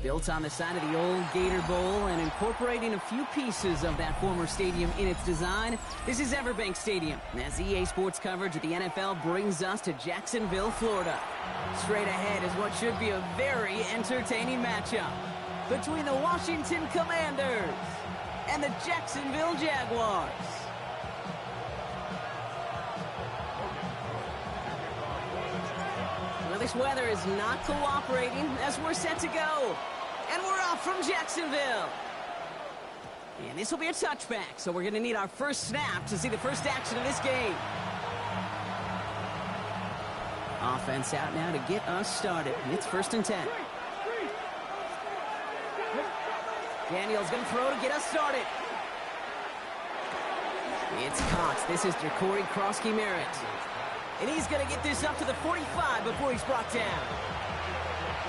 Built on the side of the old Gator Bowl and incorporating a few pieces of that former stadium in its design, this is Everbank Stadium, as EA Sports coverage of the NFL brings us to Jacksonville, Florida. Straight ahead is what should be a very entertaining matchup between the Washington Commanders and the Jacksonville Jaguars. Well, this weather is not cooperating as we're set to go. And we're off from Jacksonville. And this will be a touchback, so we're going to need our first snap to see the first action of this game. Offense out now to get us started. It's 1st and 10. Daniels going to throw to get us started. It's caught. This is Jacory Krosky-Merritt. And he's going to get this up to the 45 before he's brought down.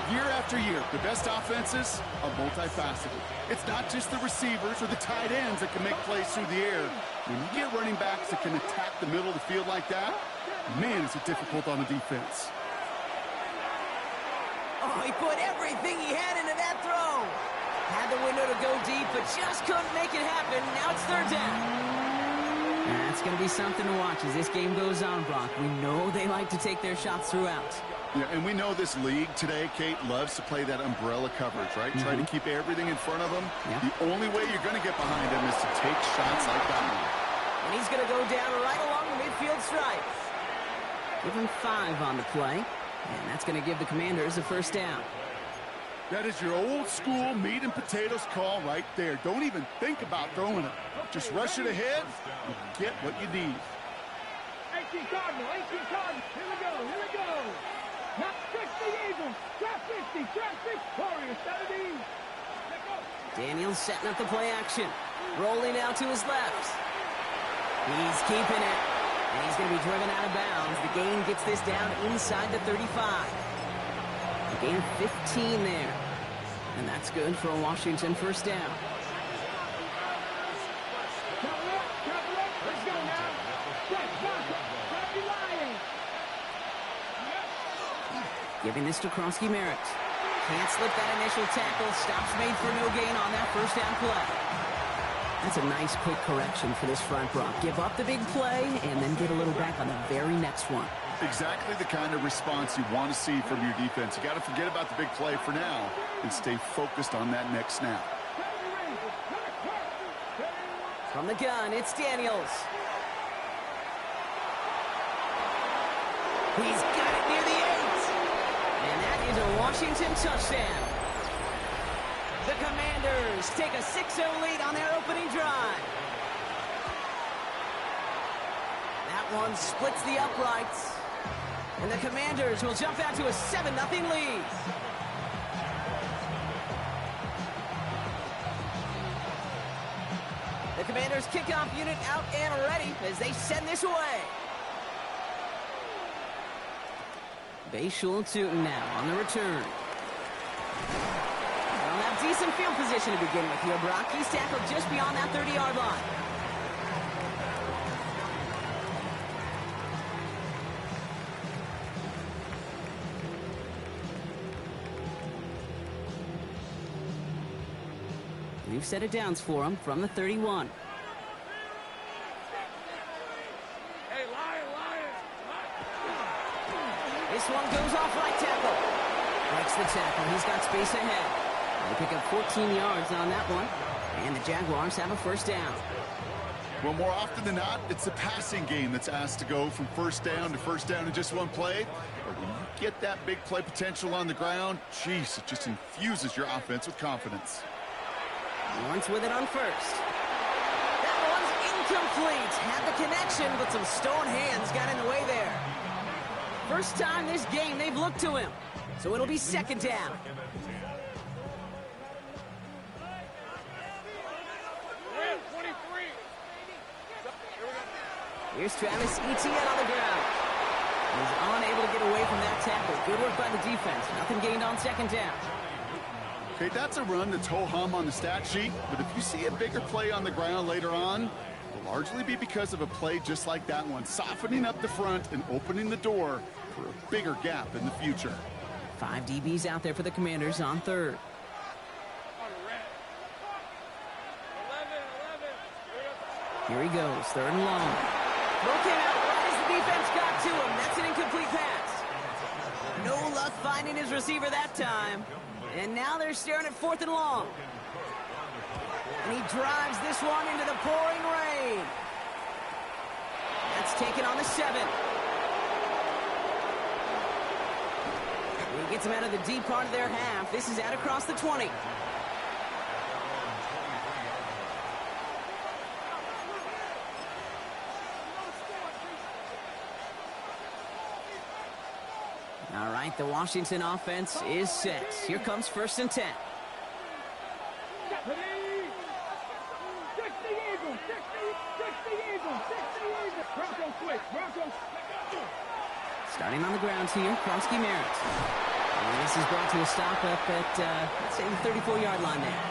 Year after year, the best offenses are multifaceted. It's not just the receivers or the tight ends that can make plays through the air. When you get running backs that can attack the middle of the field like that, man, is it difficult on the defense. Oh, he put everything he had into that throw. Had the window to go deep, but just couldn't make it happen. Now it's 3rd down. That's going to be something to watch as this game goes on, Brock. We know they like to take their shots throughout. Yeah, and we know this league today, Kate, loves to play that umbrella coverage, right? Try to keep everything in front of them. Yeah. The only way you're going to get behind them is to take shots like that one. And he's going to go down right along the midfield stripe. Give him 5 on the play, and that's going to give the Commanders a 1st down. That is your old school meat and potatoes call right there. Don't even think about throwing it. Just rush it ahead and get what you need. 18 Cardinal, here we go. Not 60 Eagles, drop 50, Warriors, 70. Daniels setting up the play action. Rolling out to his left. He's keeping it. And he's going to be driven out of bounds. The gain gets this down inside the 35. A gain of 15 there. And that's good for a Washington 1st down. Let's go now. Giving this to Krosky-Merritt. Can't slip that initial tackle. Stops made for no gain on that 1st down play. That's a nice quick correction for this front, Brock. Give up the big play and then get a little back on the very next one. Exactly the kind of response you want to see from your defense. You got to forget about the big play for now and stay focused on that next snap. From the gun, it's Daniels. He's got it near the 8. And that is a Washington touchdown. The Commanders take a 6-0 lead on their opening drive. That one splits the uprights. And the Commanders will jump out to a 7-0 lead. The Commanders kickoff unit out and ready as they send this away. Bayshul Tootin now on the return. They'll have decent field position to begin with here, Brock. He's tackled just beyond that 30-yard line. New set of downs for him from the 31. This one goes off right tackle. Breaks the tackle. He's got space ahead. They pick up 14 yards on that one. And the Jaguars have a 1st down. Well, more often than not, it's the passing game that's asked to go from 1st down to 1st down in just one play. But when you get that big play potential on the ground, geez, it just infuses your offense with confidence. Lawrence with it on 1st. That one's incomplete. Had the connection, but some stone hands got in the way there. First time this game they've looked to him. So it'll be 2nd down. Here's Travis Etienne on the ground. He's unable to get away from that tackle. Good work by the defense. Nothing gained on 2nd down. Okay, that's a run that's ho-hum on the stat sheet, but if you see a bigger play on the ground later on, it'll largely be because of a play just like that one, softening up the front and opening the door for a bigger gap in the future. 5 DBs out there for the Commanders on 3rd. Here he goes, 3rd and long. Throw came out right as the defense got to him. That's an incomplete pass. No luck finding his receiver that time. And now they're staring at 4th and long. And he drives this one into the pouring rain. That's taken on the 7. He gets him out of the deep part of their half. This is out across the 20. All right, the Washington offense is set. Here comes 1st and 10. Starting on the ground here, Kronsky Merritt. And this is brought to a stop up at, let's say, the 34-yard line there.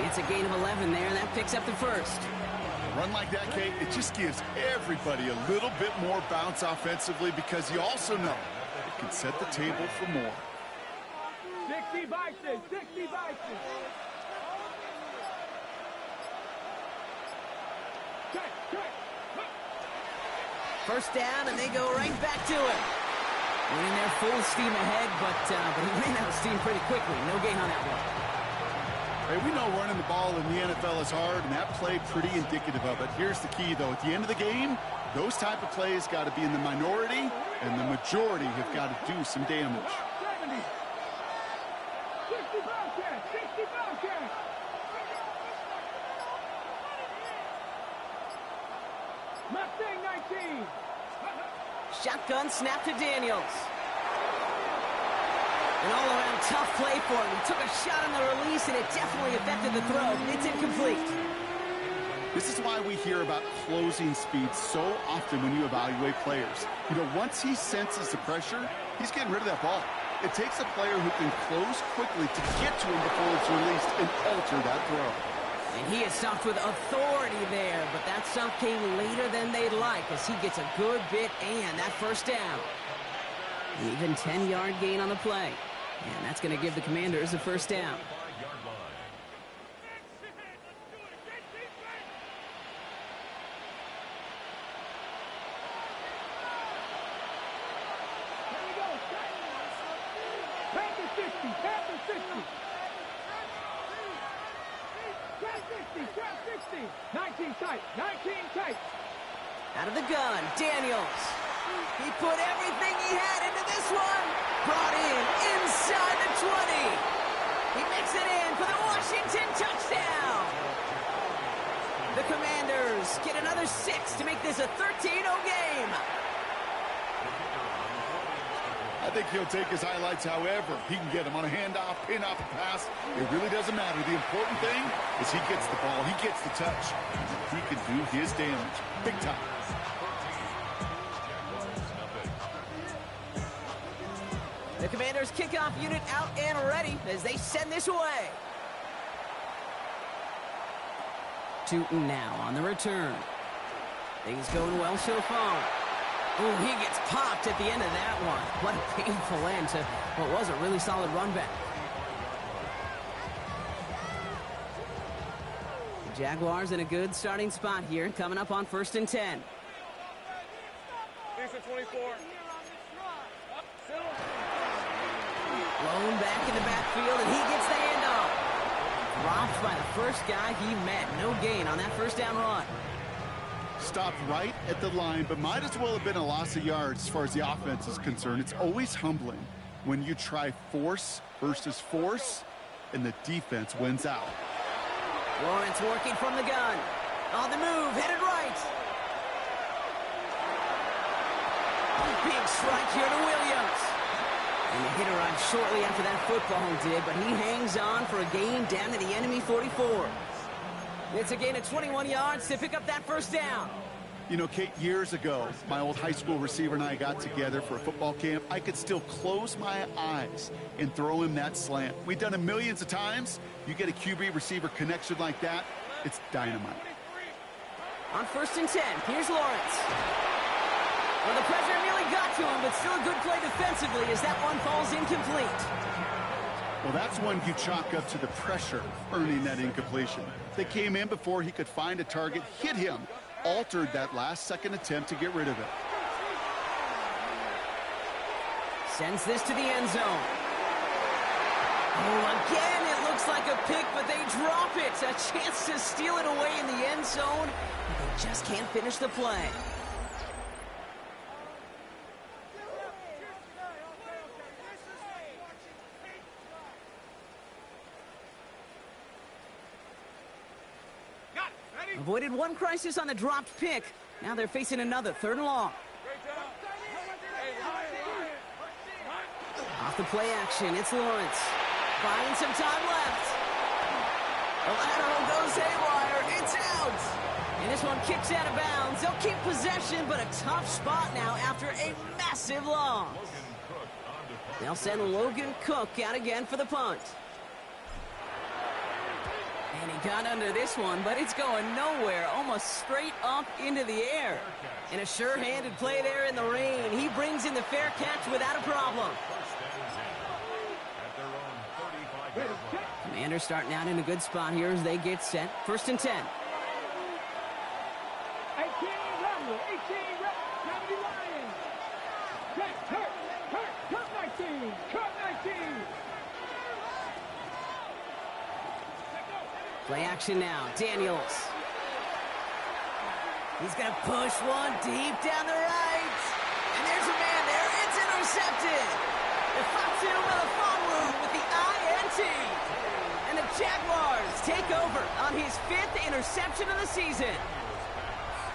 It's a gain of 11 there, and that picks up the 1st. A run like that, Kate, it just gives everybody a little bit more bounce offensively because you also know it can set the table for more. 60 Vikings, 60 Vikings. First down, and they go right back to it. Went in there full steam ahead, but he ran out of steam pretty quickly. No gain on that one. Hey, we know running the ball in the NFL is hard, and that play pretty indicative of it. Here's the key, though. At the end of the game, those type of plays got to be in the minority, and the majority have got to do some damage. 70. 60 Bobcats, 60 Bobcats. Mustang 19. Shotgun snap to Daniels. An all-around tough play for him. He took a shot on the release, and it definitely affected the throw. It's incomplete. This is why we hear about closing speed so often when you evaluate players. You know, once he senses the pressure, he's getting rid of that ball. It takes a player who can close quickly to get to him before it's released and alter that throw. And he is stopped with authority there, but that stop came later than they'd like as he gets a good bit and that 1st down. An even 10-yard gain on the play. And that's going to give the Commanders a 1st down. Panther 60, Panther 60. Trap 60, trap 60. 19 tight, 19 tight. Out of the gun, Daniels. He put everything he had into this one. Brought in inside the 20. He makes it in for the Washington touchdown. The Commanders get another 6 to make this a 13-0 game. I think he'll take his highlights however he can get him on a handoff, pin off a pass. It really doesn't matter. The important thing is he gets the ball, he gets the touch. He can do his damage. Big time. The Commanders' kickoff unit out and ready as they send this away. Tootin now on the return. Things going well so far. Oh, he gets popped at the end of that one. What a painful end to what was a really solid run back. The Jaguars in a good starting spot here, coming up on 1st and 10. Decent 24. Blown back in the backfield, and he gets the handoff. Dropped by the first guy he met. No gain on that 1st down run. Stopped right at the line, but might as well have been a loss of yards as far as the offense is concerned. It's always humbling when you try force versus force, and the defense wins out. Lawrence working from the gun. On the move, headed right. Big strike here to Williams. And the hit arrived shortly after that football did, but he hangs on for a gain down to the enemy 44. It's a gain of 21 yards to pick up that 1st down. You know, Kate, years ago, my old high school receiver and I got together for a football camp. I could still close my eyes and throw him that slant. We've done it millions of times. You get a QB receiver connection like that, it's dynamite. On 1st and 10, here's Lawrence. Well, the pressure nearly got to him, but still a good play defensively as that one falls incomplete. Well, that's one you chalk up to the pressure earning that incompletion. They came in before he could find a target, hit him, altered that last-second attempt to get rid of it. Sends this to the end zone. Oh, again, it looks like a pick, but they drop it. A chance to steal it away in the end zone. They just can't finish the play. Avoided one crisis on the dropped pick. Now they're facing another, 3rd and long. Off the play action, it's Lawrence. Buying some time left. The lateral goes haywire. It's out. And this one kicks out of bounds. They'll keep possession, but a tough spot now after a massive loss. They'll send Logan Cook out again for the punt. And he got under this one, but it's going nowhere, almost straight up into the air. And a sure-handed play there in the rain. He brings in the fair catch without a problem. Commanders starting out in a good spot here as they get set. 1st and 10. 18 Rebel, 18 Rebel, 70 Lions. Cut 19, cut 19. Play action now. Daniels. He's going to push one deep down the right. And there's a man there. It's intercepted. The Fatu Melifonwu with the INT. And the Jaguars take over on his 5th interception of the season.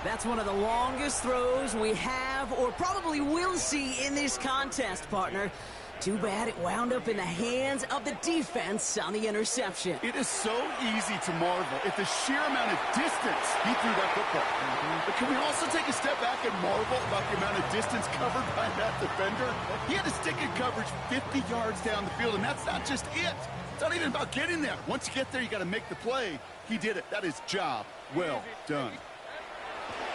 That's one of the longest throws we have or probably will see in this contest, partner. Too bad it wound up in the hands of the defense on the interception. It is so easy to marvel at the sheer amount of distance he threw that football. But can we also take a step back and marvel about the amount of distance covered by that defender? He had to stick in coverage 50 yards down the field, and that's not just it. It's not even about getting there. Once you get there, you got to make the play. He did it. That is job well done.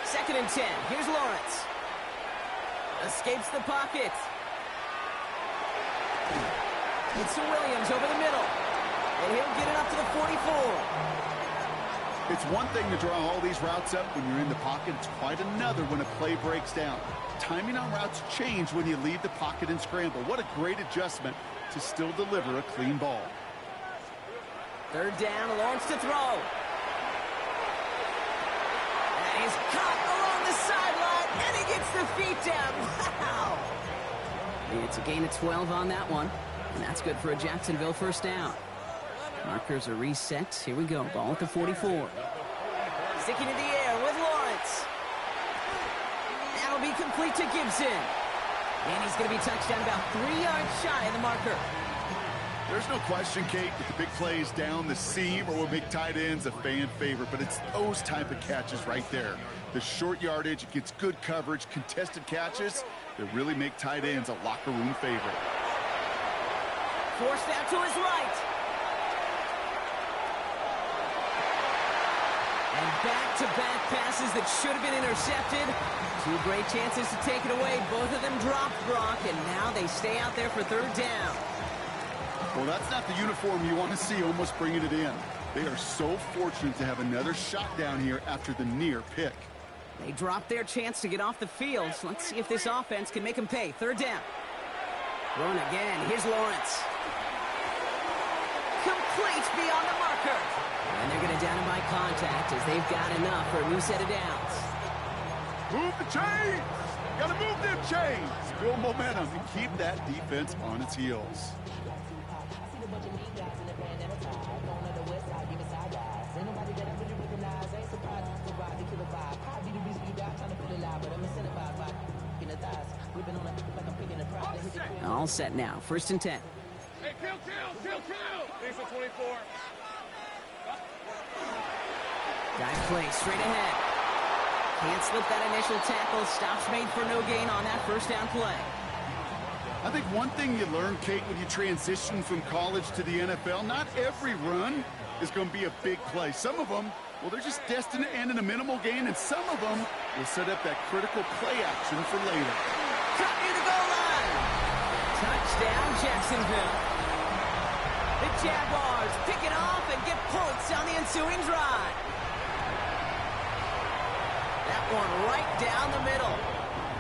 2nd and 10. Here's Lawrence. Escapes the pocket. It's to Williams over the middle. And he'll get it up to the 44. It's one thing to draw all these routes up when you're in the pocket. It's quite another when a play breaks down. Timing on routes change when you leave the pocket and scramble. What a great adjustment to still deliver a clean ball. 3rd down, Lawrence to throw. And he's caught along the sideline, and he gets the feet down. Wow! It's a gain of 12 on that one, and that's good for a Jacksonville 1st down. Markers are reset. Here we go. Ball at the 44. Sticking in the air with Lawrence. That'll be complete to Gibson. And he's going to be touched down about 3 yards shy of the marker. There's no question, Kate, that the big plays down the seam or what make tight ends a fan favorite, but it's those type of catches right there. The short yardage, it gets good coverage, contested catches that really make tight ends a locker room favorite. Forced out to his right. And back-to-back passes that should have been intercepted. 2 great chances to take it away. Both of them dropped, Brock, and now they stay out there for 3rd down. Well, that's not the uniform you want to see almost bringing it in. They are so fortunate to have another shot down here after the near pick. They dropped their chance to get off the field. So let's see if this offense can make them pay. 3rd down. Run again. Here's Lawrence. Complete beyond the marker. And they're going to down him by contact as they've got enough for a new set of downs. Move the chains! Gotta move them chains! Build momentum and keep that defense on its heels. All set now. 1st and 10. Hey, kill! Thanks for 24. Dive play straight ahead. Can't slip that initial tackle. Stops made for no gain on that 1st down play. I think one thing you learn, Kate, when you transition from college to the NFL, not every run is going to be a big play. Some of them, well, they're just destined to end in a minimal gain, and some of them will set up that critical play action for later. Cut near the goal line. Touchdown, Jacksonville. The Jaguars pick it off and get points on the ensuing drive. That one right down the middle.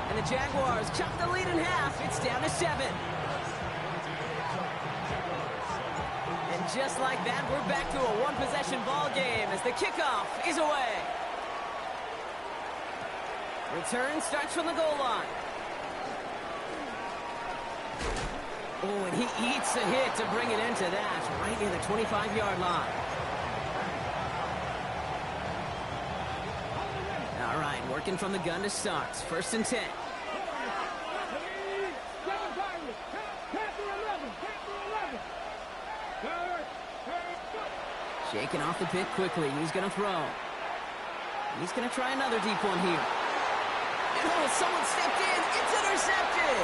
And the Jaguars chop the lead in half. It's down to 7. And just like that, we're back to a one-possession ball game as the kickoff is away. Return starts from the goal line. Oh, and he eats a hit to bring it into that, right near the 25-yard line. All right, working from the gun to start. 1st and 10. Shaking off the pick quickly. He's going to throw. He's going to try another deep one here. And oh, someone stepped in. It's intercepted.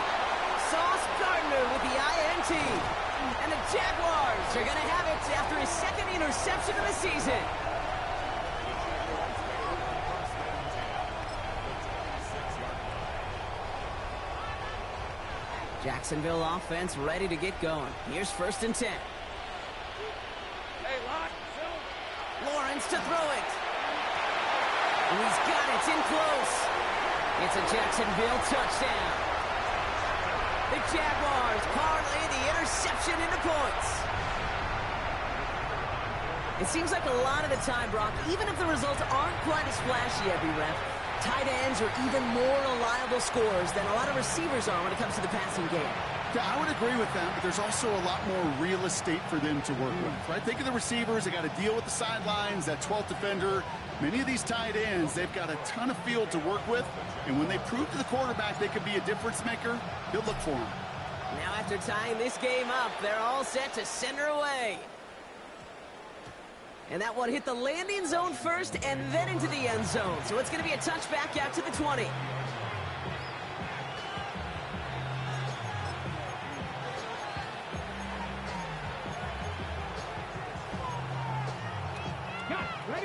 Sauce Gardner with the INT. And the Jaguars are going to have it after his 2nd interception of the season. Jacksonville offense ready to get going. Here's 1st and 10. Lawrence to throw it. And he's got it in close. It's a Jacksonville touchdown. The Jaguars parlay the interception into points. It seems like a lot of the time, Brock, even if the results aren't quite as flashy every rep, tight ends are even more reliable scorers than a lot of receivers are when it comes to the passing game. Yeah, I would agree with that, but there's also a lot more real estate for them to work with, right? Think of the receivers. They got to deal with the sidelines, that 12th defender. Many of these tight ends, they've got a ton of field to work with, and when they prove to the quarterback they can be a difference maker, he'll look for him. Now after tying this game up, they're all set to send her away. And that one hit the landing zone first and then into the end zone. So it's going to be a touchback out to the 20.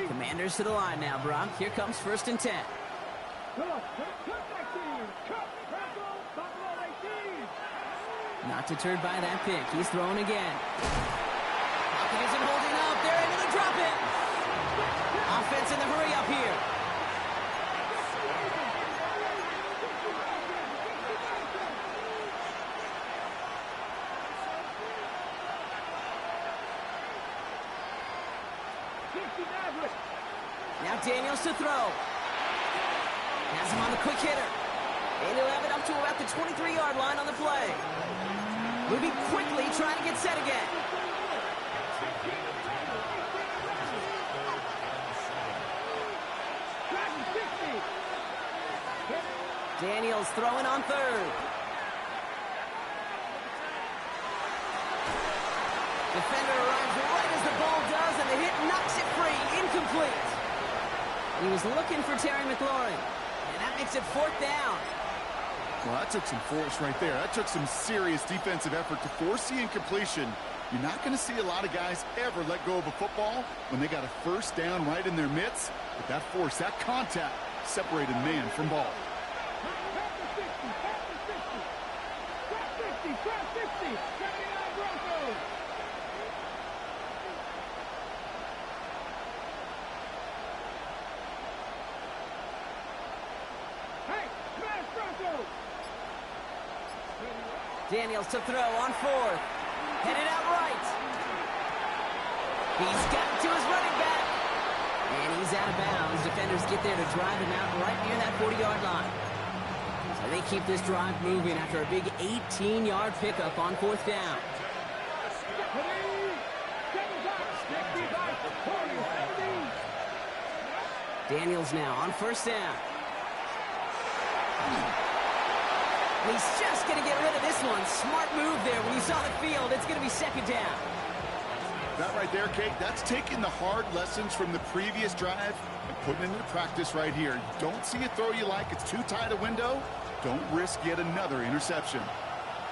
Commanders to the line now, Brock. Here comes 1st and 10. Not deterred by that pick. He's throwing again. Pocket isn't holding up. They're able to drop it. Offense in the hurry up here. Now Daniels to throw. Has him on the quick hitter. And he'll have it up to about the 23-yard line on the play. Moving quickly, trying to get set again. Daniels throwing on 3rd. Defender arrives right as the ball does, and the hit knocks it free. Incomplete. He was looking for Terry McLaurin, and that makes it 4th down. Well, that took some force right there. That took some serious defensive effort to force the incompletion. You're not going to see a lot of guys ever let go of a football when they got a 1st down right in their midst. But that force, that contact, separated man from ball. Daniels to throw on 4th. Headed out right. He's got it to his running back. And he's out of bounds. Defenders get there to drive him out right near that 40-yard line. So they keep this drive moving after a big 18-yard pickup on 4th down. Daniels now on 1st down. He's just going to get rid of this one. Smart move there. When you saw the field, it's going to be 2nd down. That right there, Kate, that's taking the hard lessons from the previous drive and putting it into practice right here. You don't see a throw you like. It's too tight a window. Don't risk yet another interception.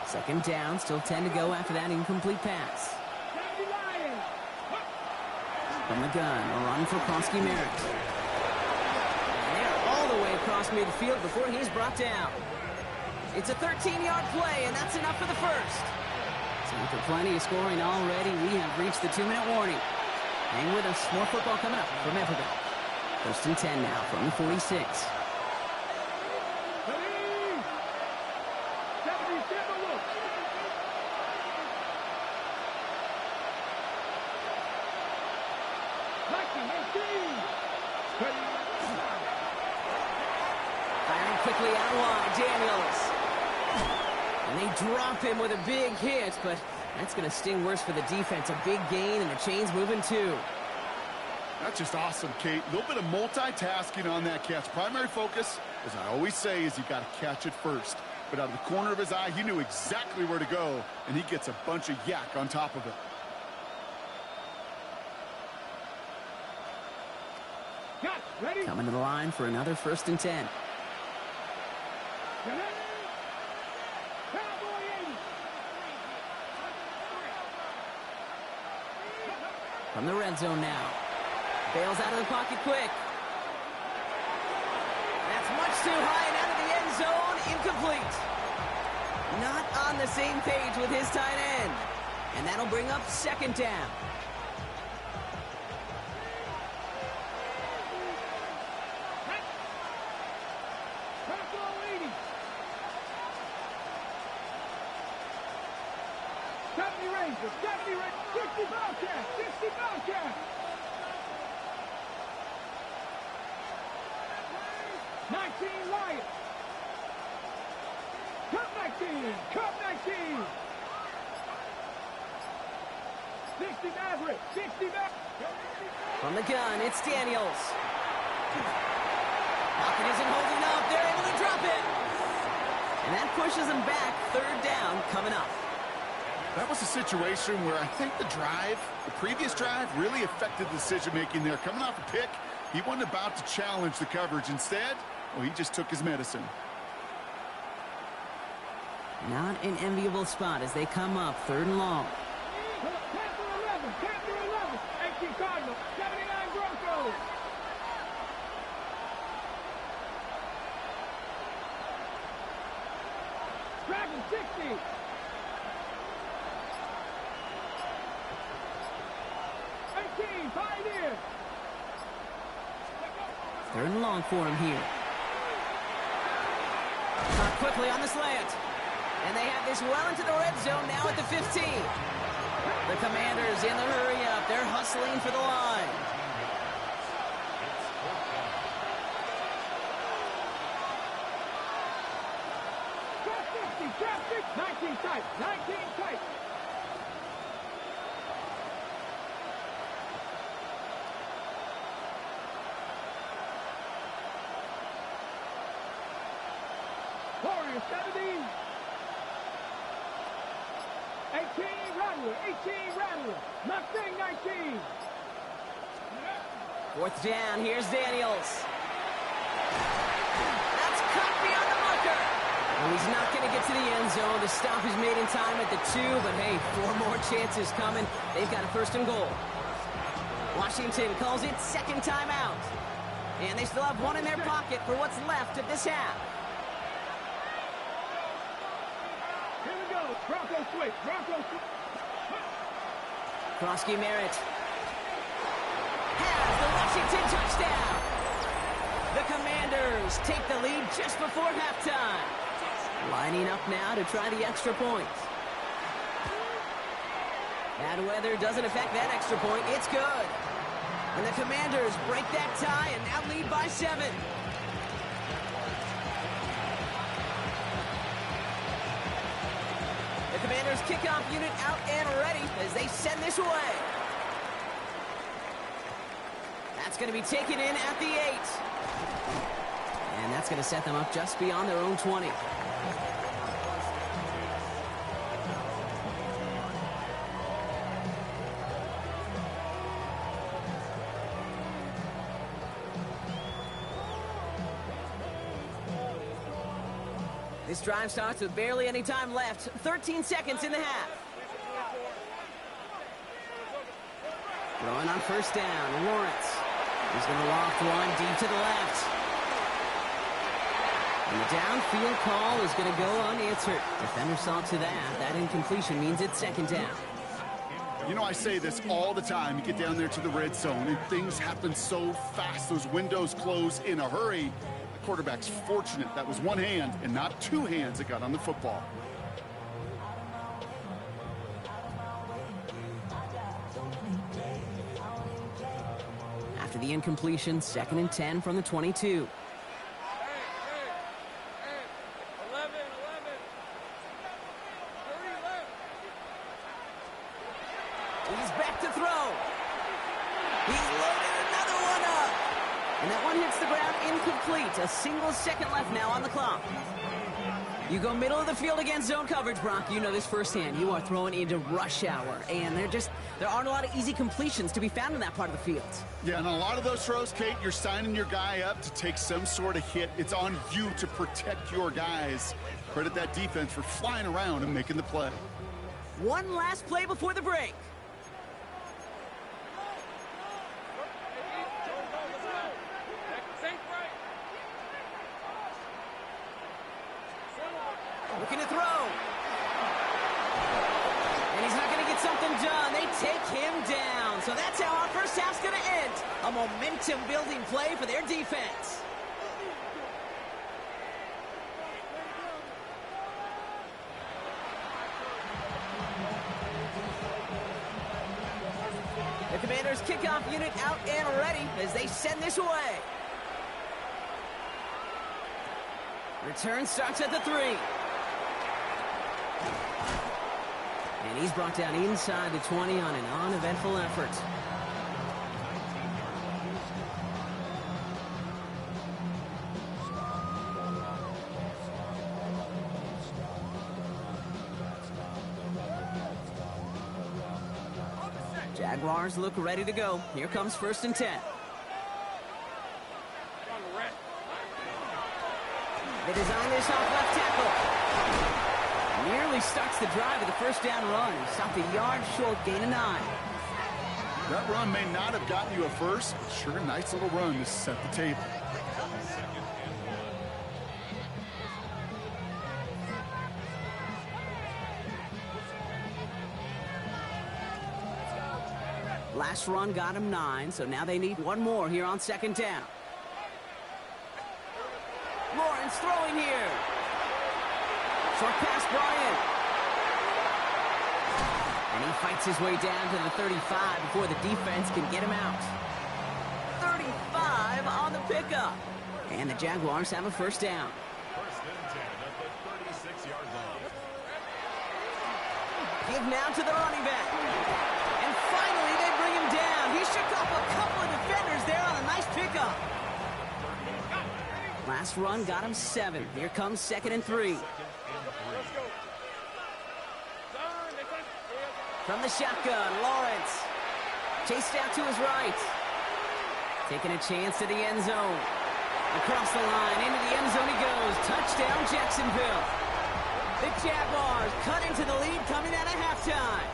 2nd down, still 10 to go after that incomplete pass. From the gun, a run for Kronsky Merritt. And they're all the way across midfield before he's brought down. It's a 13-yard play, and that's enough for the 1st. So after plenty of scoring already, we have reached the 2-minute warning. Hang with us. More football coming up from Everbank. 1st and 10 now from the 46. Firing quickly out wide, Daniels. And they drop him with a big hit, but that's going to sting worse for the defense. A big gain, and the chain's moving too. That's just awesome, Kate. A little bit of multitasking on that catch. Primary focus, as I always say, is you got to catch it first. But out of the corner of his eye, he knew exactly where to go, and he gets a bunch of yak on top of it. Ready? Coming to the line for another 1st and 10. From the red zone now. Bails out of the pocket quick. That's much too high and out of the end zone. Incomplete. Not on the same page with his tight end. And that'll bring up 2nd down. Rangers, 70 Rangers, 60 Bobcats, 60 Bobcats. 19 Lions. Cup 19, Cup 19. 60 Maverick, 60 Maverick. From the gun, it's Daniels. Pocket isn't holding up. They're able to drop it. And that pushes them back. 3rd down coming up. That was a situation where I think the previous drive, really affected the decision-making there. Coming off a pick, he wasn't about to challenge the coverage. Instead, well, he just took his medicine. Not an enviable spot as they come up 3rd and long. 18 Cardinals, 79 Broncos. Dragon 60. 18 Pioneers. 3rd and long for him here. Caught quickly on the slant. And they have this well into the red zone now at the 15. The Commanders in the hurry up. They're hustling for the line. Trap 50, 19 tight, 19 tight. Warrior 70. 18 Rattler, 18 Rattler. Mustang 19. 4th down, here's Daniels. That's cut beyond the marker. Well, he's not going to get to the end zone. The stop is made in time at the 2, but hey, 4 more chances coming. They've got a 1st and goal. Washington calls it 2nd timeout. And they still have 1 in their pocket for what's left of this half. Here we go. Bronco switch. Bronco switch. Krosky Merritt has the Washington touchdown. The Commanders take the lead just before halftime. Lining up now to try the extra point. Bad weather doesn't affect that extra point. It's good. And the Commanders break that tie and now lead by 7. The Commanders kickoff unit out and ready as they send this away. That's going to be taken in at the 8. And that's going to set them up just beyond their own 20. This drive starts with barely any time left. 13 seconds in the half. Throwing on 1st down, Lawrence. He's going to loft one deep to the left. And the downfield call is going to go unanswered. Defender saw to that. That incompletion means it's second down. You know, I say this all the time. You get down there to the red zone, and things happen so fast. Those windows close in a hurry. The quarterback's fortunate that was one hand and not two hands that got on the football. After the incompletion, 2nd and 10 from the 22. He's back to throw. He's loaded another one up. And that one hits the ground incomplete. A single second left now on the clock. You go middle of the field against zone coverage, Brock. You know this firsthand. You are throwing into rush hour. And there aren't a lot of easy completions to be found in that part of the field. Yeah, and a lot of those throws, Kate, you're signing your guy up to take some sort of hit. It's on you to protect your guys. Credit that defense for flying around and making the play. One last play before the break. Looking to throw. And he's not going to get something done. They take him down. So that's how our first half's going to end. A momentum-building play for their defense. The Commanders' kickoff unit out and ready as they send this away. Return starts at the 3. And he's brought down inside the 20 on an uneventful effort. Jaguars look ready to go. Here comes 1st and 10. They design this off left tackle. Nearly starts the drive with a first down run. Stopped a yard short, gain of 9. That run may not have gotten you a first, but sure, a nice little run to set the table. Last run got him 9, so now they need one more here on 2nd down. Lawrence throwing here. Short pass, Bryant. And he fights his way down to the 35 before the defense can get him out. 35 on the pickup. And the Jaguars have a first down. 1st and 10 at the 36-yard line. Give now to the running back. And finally they bring him down. He shook off a couple of defenders there on a nice pickup. Last run got him 7. Here comes 2nd and 3. From the shotgun, Lawrence. Chased out to his right. Taking a chance to the end zone. Across the line, into the end zone he goes. Touchdown, Jacksonville. The Jaguars cut into the lead coming out of halftime.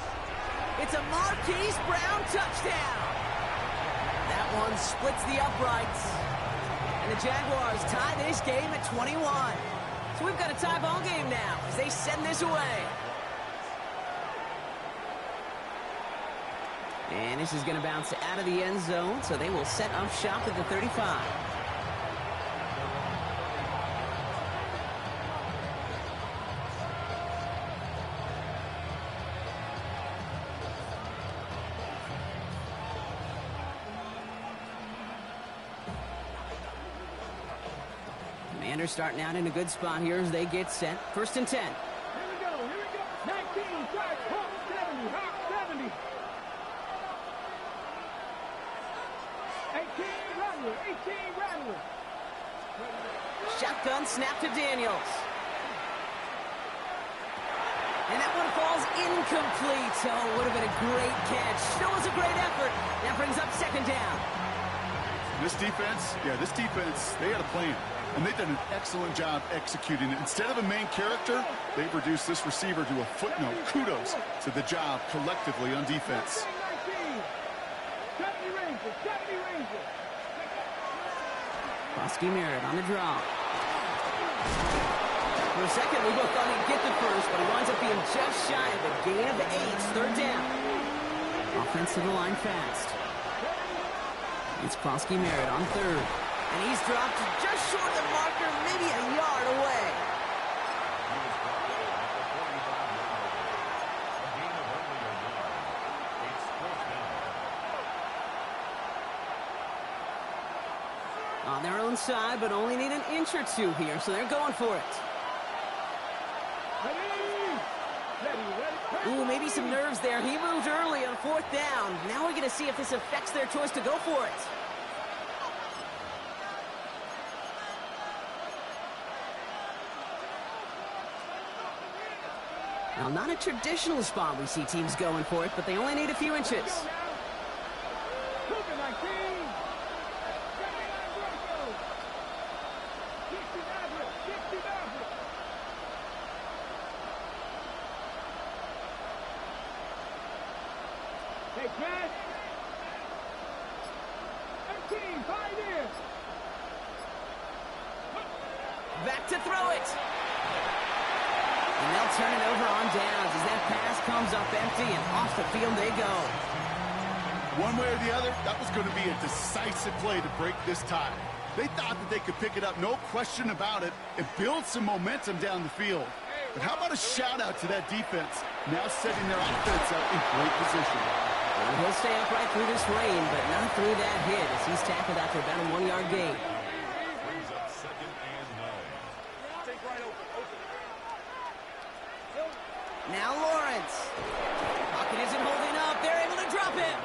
It's a Marquise Brown touchdown. That one splits the uprights. And the Jaguars tie this game at 21. So we've got a tie ball game now as they send this away. And this is going to bounce out of the end zone, so they will set up shop at the 35. Commanders starting out in a good spot here as they get set. 1st and 10. Here we go. 19, strike, Hawk 70, Hawk 70. 18, Rattler. Shotgun snap to Daniels. And that one falls incomplete. Oh, would have been a great catch. Still was a great effort. That brings up 2nd down. This defense, they had a plan. And they've done an excellent job executing it. Instead of a main character, they've reduced this receiver to a footnote. Kudos to the job collectively on defense. 70 Rangers. Bosky Merritt on the draw. For a second, we both thought he'd get the first, but he winds up being just shy of a gain of 8. Third down. Offense to the line fast. It's Krosky Merritt on third. And he's dropped just short of the marker, maybe a yard away. On their own side, but only need an inch or two here, so they're going for it. Ooh, maybe some nerves there. He moved early on fourth down. Now we're going to see if this affects their choice to go for it. Now, not a traditional spot we see teams going for it, but they only need a few inches. Back to throw it. And they'll turn it over on downs as that pass comes up empty and off the field they go. One way or the other, that was going to be a decisive play to break this tie. They thought that they could pick it up, no question about it, and build some momentum down the field. But how about a shout-out to that defense, now setting their offense up in great position. And he'll stay upright through this rain, but not through that hit as he's tackled after about a 1-yard gain. Brings up 2nd and 9. Now Lawrence. Pocket isn't holding up. They're able to drop him.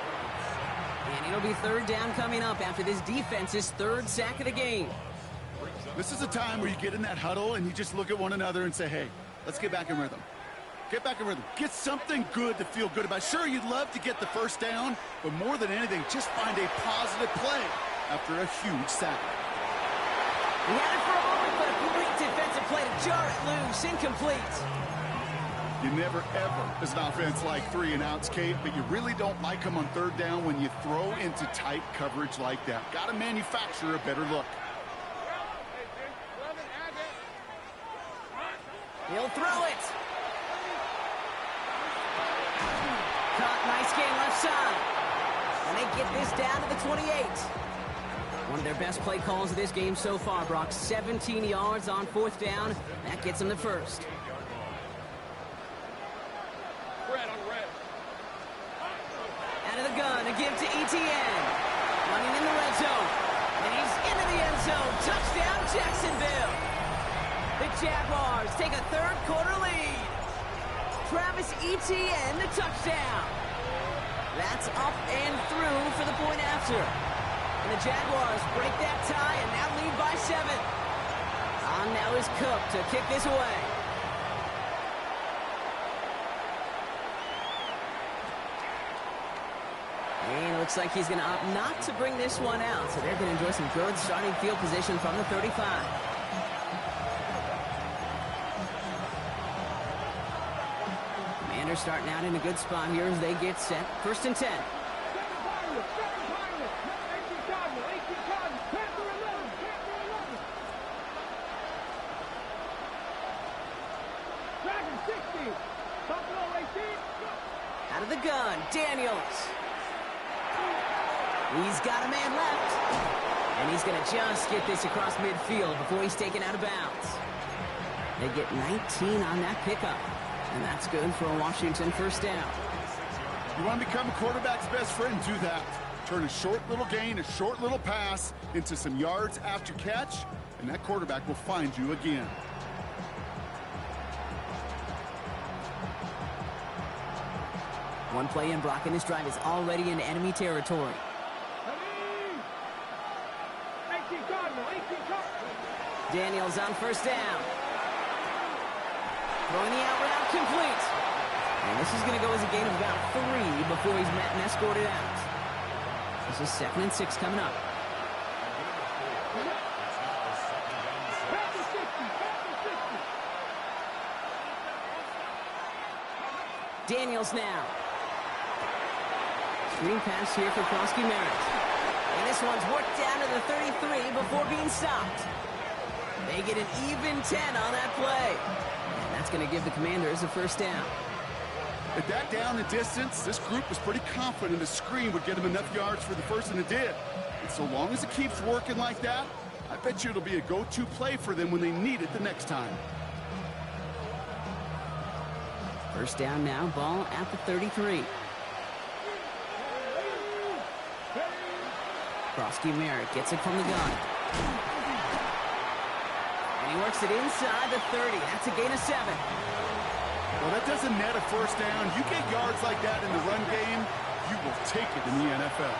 And it'll be third down coming up after this defense's third sack of the game. This is a time where you get in that huddle and you just look at one another and say, hey, let's get back in rhythm. Get back in rhythm. Get something good to feel good about. Sure, you'd love to get the first down, but more than anything, just find a positive play after a huge sack. He had it for a moment, but a great defensive play to jar it loose. Incomplete. You never, ever, as an offense, like 3-and-outs, Kate, but you really don't like them on third down when you throw into tight coverage like that. Got to manufacture a better look. He'll throw it. Caught, nice game left side. And they get this down to the 28. One of their best play calls of this game so far, Brock. 17 yards on fourth down. That gets them the first. Out of the gun, a give to Etienne. Running in the red zone. And he's into the end zone. Touchdown, Jacksonville. The Jaguars take a third-quarter lead. Travis Etienne, the touchdown. That's up and through for the point after. And the Jaguars break that tie and now lead by 7. On now is Cook to kick this away. And it looks like he's going to opt not to bring this one out. So they're going to enjoy some good starting field position from the 35. Commanders starting out in a good spot here as they get set. 1st and 10. Out of the gun, Daniels. He's got a man left. And he's going to just get this across midfield before he's taken out of bounds. They get 19 on that pickup. And that's good for a Washington first down. You want to become a quarterback's best friend, do that. Turn a short little gain, a short little pass into some yards after catch, and that quarterback will find you again. One play in, Brock, and this drive is already in enemy territory. Daniels on first down. Throwing the out route complete. And this is going to go as a gain of about 3 before he's met and escorted out. This is 2nd and 6 coming up. Daniels now. Screen pass here for Krosky Merritt. And this one's worked down to the 33 before being stopped. They get an even 10 on that play. And that's going to give the Commanders a first down. At that down and distance, this group was pretty confident the screen would get them enough yards for the first, and it did. And so long as it keeps working like that, I bet you it'll be a go-to play for them when they need it the next time. First down now, ball at the 33. Krosky Merritt gets it from the gun. And he works it inside the 30. That's a gain of 7. Well, that doesn't net a first down. You get yards like that in the run game, you will take it in the NFL.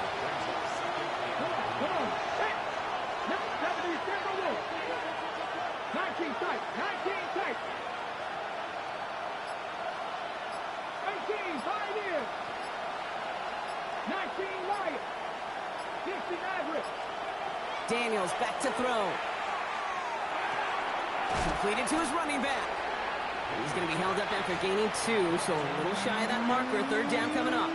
Come on. Hey. Number 70, Denver Wolf. 19 tight. 19 tight. 18, Pioneer. 19, Lion. 60, Maverick. Daniels back to throw. Completed to his running back. He's going to be held up after gaining 2, so a little shy of that marker. Third down coming up.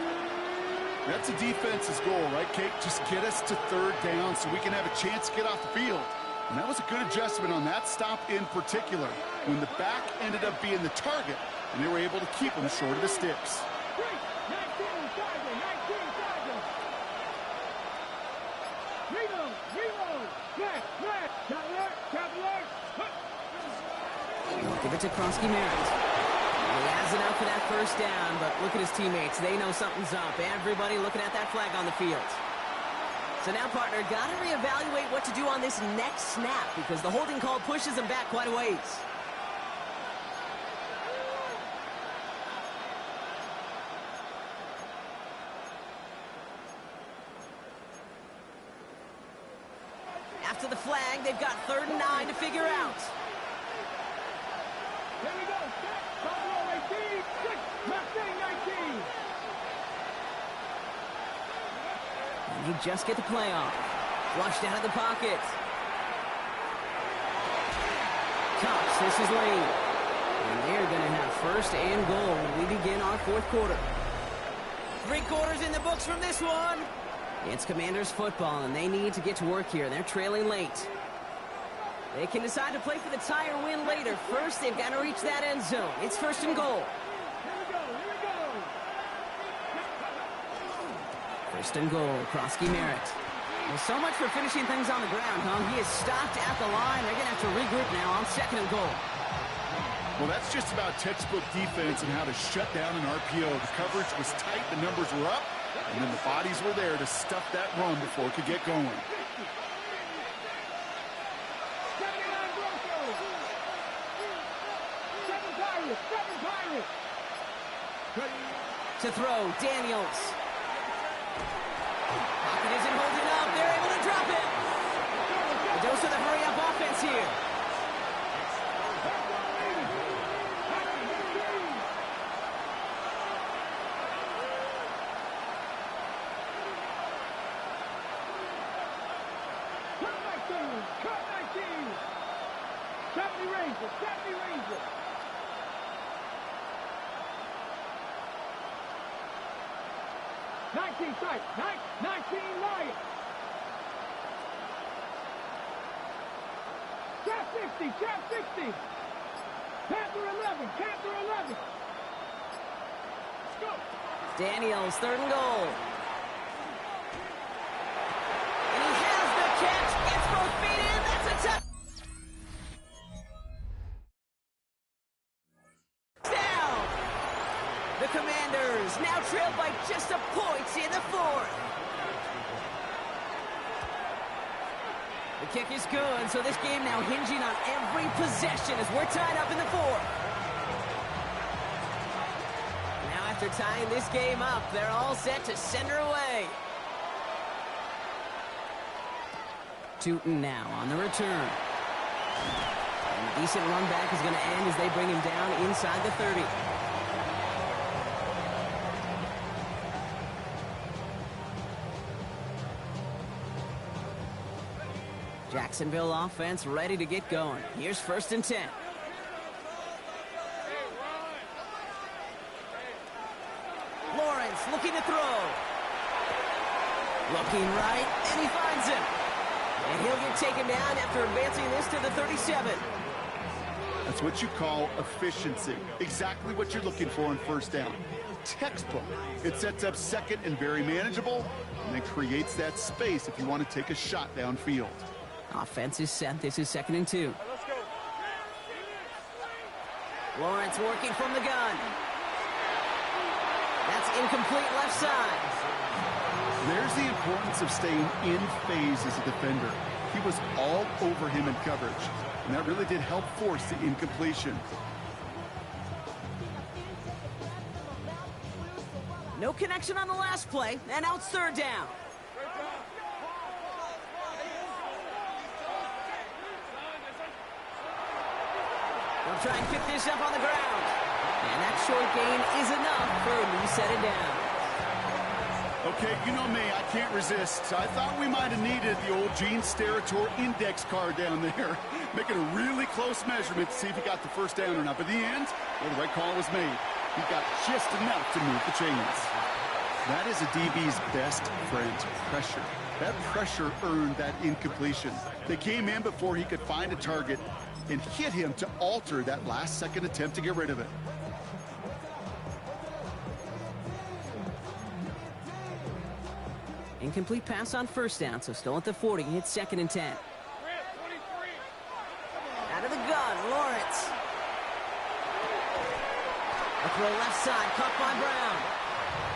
That's a defense's goal, right, Kate? Just get us to third down so we can have a chance to get off the field. And that was a good adjustment on that stop in particular, when the back ended up being the target, and they were able to keep him short of the sticks. 19, Tiger. 19, Tiger. Reload. Traveler. Give it to Krosky Merritt. He has it out for that first down, but look at his teammates. They know something's up. Everybody looking at that flag on the field. So now, partner, got to reevaluate what to do on this next snap because the holding call pushes him back quite a ways. After the flag, they've got 3rd and 9 to figure out. Here we go. Buffalo 18, 6, Mustang 19. And they just get the play off. Flushed out of the pocket. Cox, this is Lane. And they're going to have 1st and goal when we begin our 4th quarter. 3 quarters in the books from this one. It's Commanders football, and they need to get to work here. They're trailing late. They can decide to play for the tie or win later. First, they've got to reach that end zone. It's 1st and goal. Here we go. 1st and goal, Krosky Merritt. Well, so much for finishing things on the ground, huh? He is stopped at the line. They're going to have to regroup now on 2nd and goal. Well, that's just about textbook defense and how to shut down an RPO. The coverage was tight, the numbers were up, and then the bodies were there to stuff that run before it could get going. 79 Broncos. 7 Pirates. To throw, Daniels. Pocket isn't holding up. They're able to drop it. A dose of the hurry-up offense here. Cut 19. 70 Rangers. 19 tight. 19 Lions. Trap 60. Panther 11. Let's go. Daniels, 3rd and goal. And he has the catch. Gets both feet in. That's a touchdown. The Commanders now trail by just a point in the 4th. The kick is good, so this game now hinging on every possession as we're tied up in the 4th. Now after tying this game up, they're all set to send her away. Tootin now on the return. And a decent run back is going to end as they bring him down inside the 30. Jacksonville offense ready to get going. Here's 1st and 10. Lawrence looking to throw. Looking right, and he finds him. And he'll get taken down after advancing this to the 37. That's what you call efficiency. Exactly what you're looking for on first down. Textbook. It sets up second and very manageable, and then creates that space if you want to take a shot downfield. Offense is set. This is 2nd and 2. Lawrence working from the gun. That's incomplete left side. There's the importance of staying in phase as a defender. He was all over him in coverage, and that really did help force the incompletion. No connection on the last play, and now it's 3rd down. They'll try and pick this up on the ground. And that short gain is enough for a reset it down. Okay, you know me, I can't resist. I thought we might have needed the old Gene Steratore index card down there, making a really close measurement to see if he got the first down or not. But in the end, well, the right call was made. He got just enough to move the chains. That is a DB's best friend, pressure. That pressure earned that incompletion. They came in before he could find a target and hit him to alter that last-second attempt to get rid of it. Incomplete pass on first down, so still at the 40. It's 2nd and 10. Out of the gun, Lawrence. A throw left side, caught by Brown.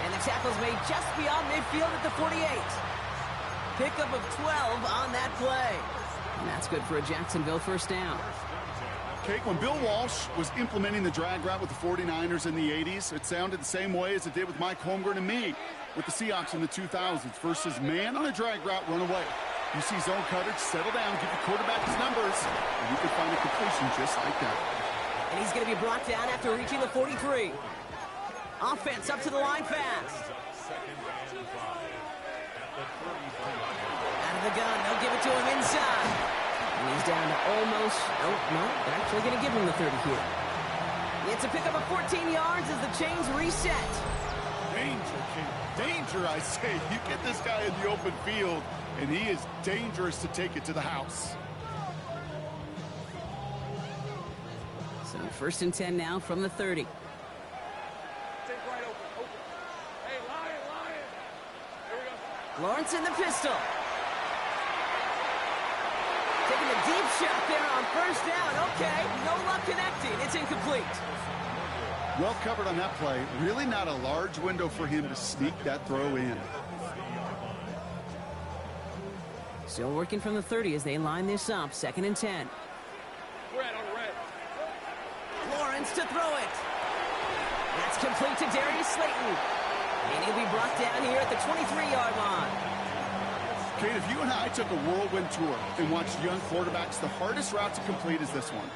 And the tackle's made just beyond midfield at the 48. Pickup of 12 on that play. And that's good for a Jacksonville first down. Okay, when Bill Walsh was implementing the drag route with the 49ers in the 80s, it sounded the same way as it did with Mike Holmgren and me with the Seahawks in the 2000s versus man on a drag route, run away. You see zone coverage, settle down, give the quarterback his numbers, and you can find a completion just like that. And he's going to be brought down after reaching the 43. Offense up to the line fast. Out of the gun, they'll give it to him inside. And he's down to almost, no, they're actually going to give him the 30 here. It's a pickup of 14 yards as the chains reset. Danger, King. Danger, I say. You get this guy in the open field, and he is dangerous to take it to the house. So 1st and 10 now from the 30. Lawrence in the pistol. Taking a deep shot there on first down. Okay, no luck connecting. It's incomplete. Well covered on that play. Really not a large window for him to sneak that throw in. Still working from the 30 as they line this up. 2nd and 10. Lawrence to throw it. That's complete to Darius Slayton. And he'll be brought down here at the 23-yard line. Kate, if you and I took a whirlwind tour and watched young quarterbacks, the hardest route to complete is this one.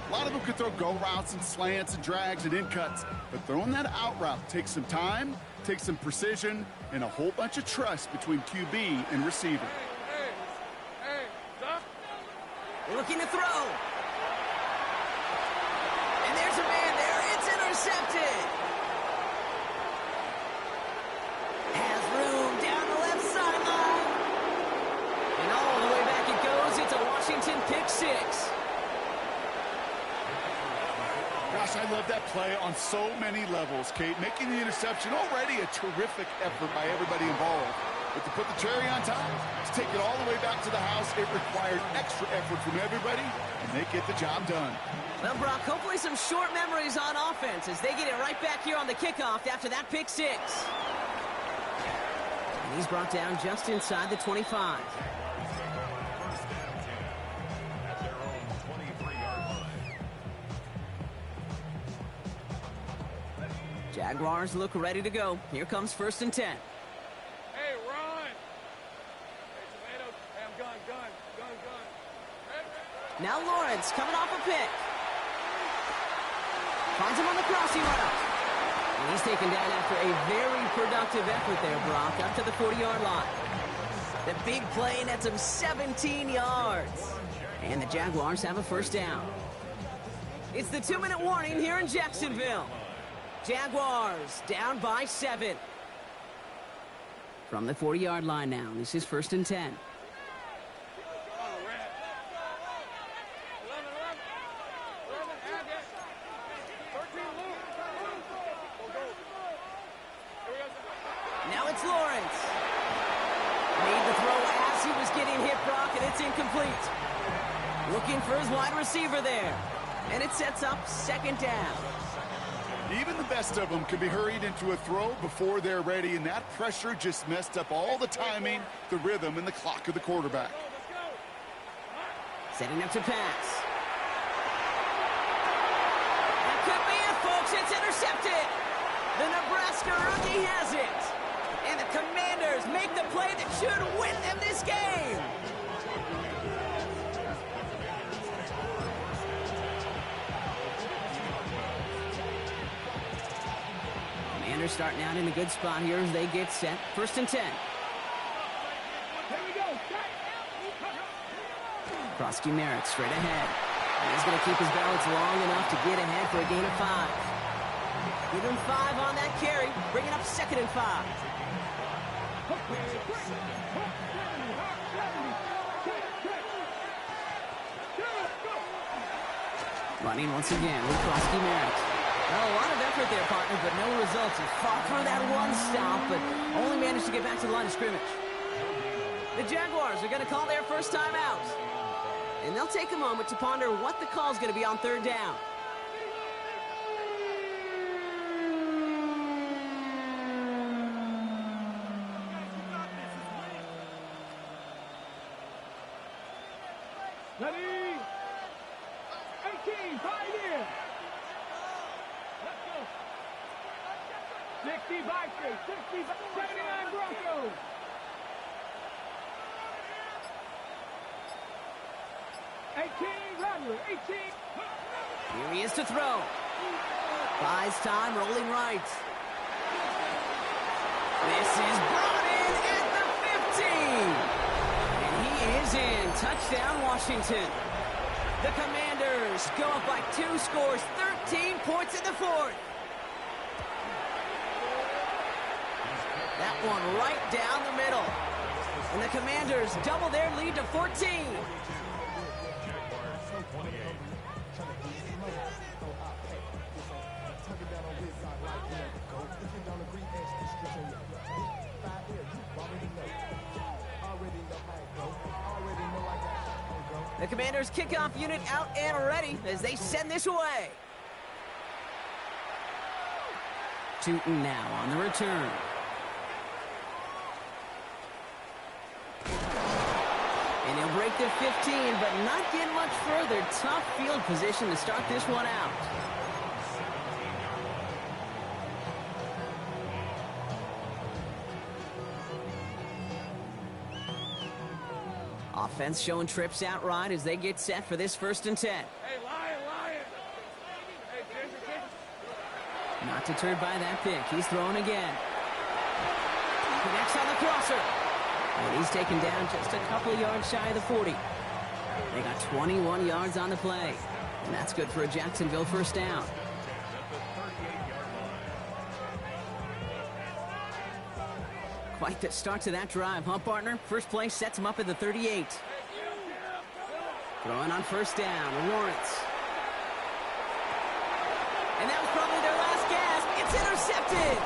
A lot of them could throw go routes and slants and drags and in cuts, but throwing that out route takes some time, takes some precision, and a whole bunch of trust between QB and receiver. Looking to throw. And there's a man there. It's intercepted. Has room down the left sideline. And all the way back it goes. It's a Washington pick six. Gosh, I love that play on so many levels, Kate. Making the interception, already a terrific effort by everybody involved. But to put the cherry on top, to take it all the way back to the house, it required extra effort from everybody, and they get the job done. Well, Brock, hopefully some short memories on offense as they get it right back here on the kickoff after that pick six. And he's brought down just inside the 25. Jaguars look ready to go. Here comes 1st and 10. Hey, run! Hey, tomatoes. Hey, I'm gun. Now Lawrence coming off a pick. Finds him on the crossing route. And he's taken down after a very productive effort there, Brock, up to the 40-yard line. The big play nets him 17 yards. And the Jaguars have a first down. It's the 2-minute warning here in Jacksonville. Jaguars down by 7. From the 40-yard line now, this is 1st and 10. it's Lawrence. Made the throw as he was getting hit, Brock, and it's incomplete. Looking for his wide receiver there. And it sets up second down. Even the best of them can be hurried into a throw before they're ready, and that pressure just messed up all the timing, the rhythm, and the clock of the quarterback. Setting up to pass. That could be it, folks. It's intercepted. The Nebraska rookie has it. And the Commanders make the play that should win them this game. Commanders starting out in a good spot here as they get set. 1st and 10. Here we go. Krosky Merritt straight ahead. And he's going to keep his balance long enough to get ahead for a gain of 5. Give him 5 on that carry, bringing up 2nd and 5. Running once again with Krosky Merritt. Well, a lot of effort there, partner, but no results. He fought for that one stop, but only managed to get back to the line of scrimmage. The Jaguars are going to call their first time out. And they'll take a moment to ponder what the call is going to be on 3rd down. Ready? 18, pioneer. Let's go. 60 Vikings, 60, 79 Broncos. 18, Rattler, 18. Here he is to throw. Buys time, rolling right. This is brought in at the 15. And he is in. Touchdown, Washington. The Commanders go up by 2 scores, 13 points in the 4th. That one right down the middle. And the Commanders double their lead to 14. The Commanders' kickoff unit out and ready as they send this away. Tootin now on the return. And he'll break the 15, but not get much further. Tough field position to start this one out. Offense showing trips out right as they get set for this 1st and 10. Hey, Lion. Hey, Ginger. Not deterred by that pick. He's throwing again. Connects on the crosser. And he's taken down just a couple yards shy of the 40. They got 21 yards on the play. And that's good for a Jacksonville 1st down. Quite the start to that drive, huh, partner? First play sets him up at the 38. Throwing on 1st down, Lawrence. And that was probably their last gasp. It's intercepted.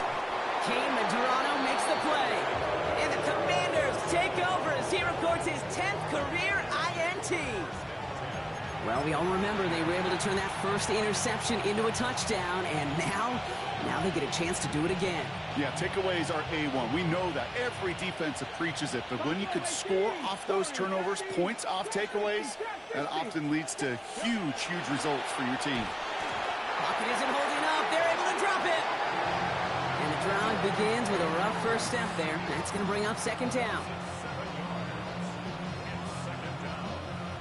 Kane Medrano makes the play. And the Commanders take over as he records his 10th career INT. Well, we all remember they were able to turn that first interception into a touchdown, and now they get a chance to do it again. Yeah, takeaways are A1. We know that. Every defensive preaches it, but when you can score off those turnovers, points off takeaways, that often leads to huge results for your team. Pocket isn't holding up. They're able to drop it. And the drive begins with a rough first step there. That's going to bring up 2nd down.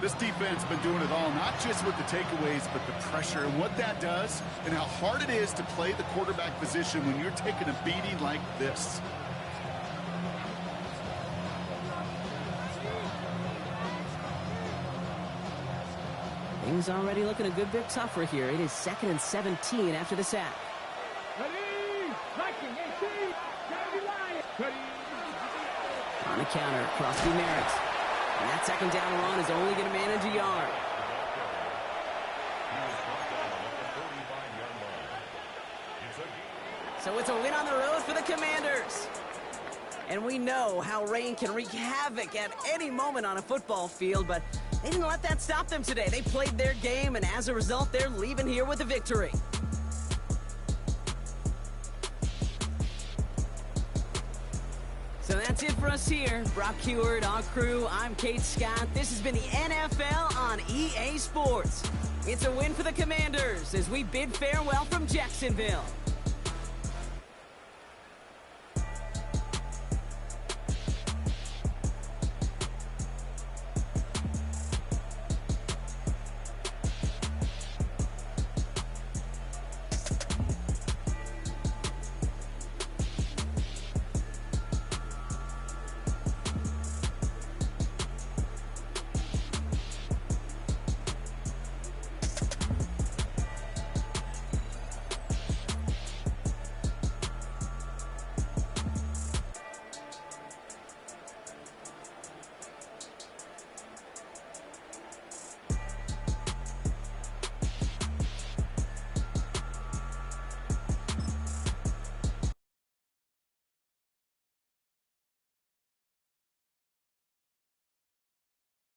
This defense has been doing it all, not just with the takeaways, but the pressure and what that does and how hard it is to play the quarterback position when you're taking a beating like this. Things already looking a good bit tougher here. It is 2nd and 17 after the sack. Ready? Viking, 18. Ready, Lion. Ready. On the counter, Krosky Merritt. And that 2nd down run is only going to manage a yard. So it's a win on the road for the Commanders. And we know how rain can wreak havoc at any moment on a football field, but they didn't let that stop them today. They played their game, and as a result, they're leaving here with a victory. So that's it for us here. Brock Huard, our crew, I'm Kate Scott. This has been the NFL on EA Sports. It's a win for the Commanders as we bid farewell from Jacksonville.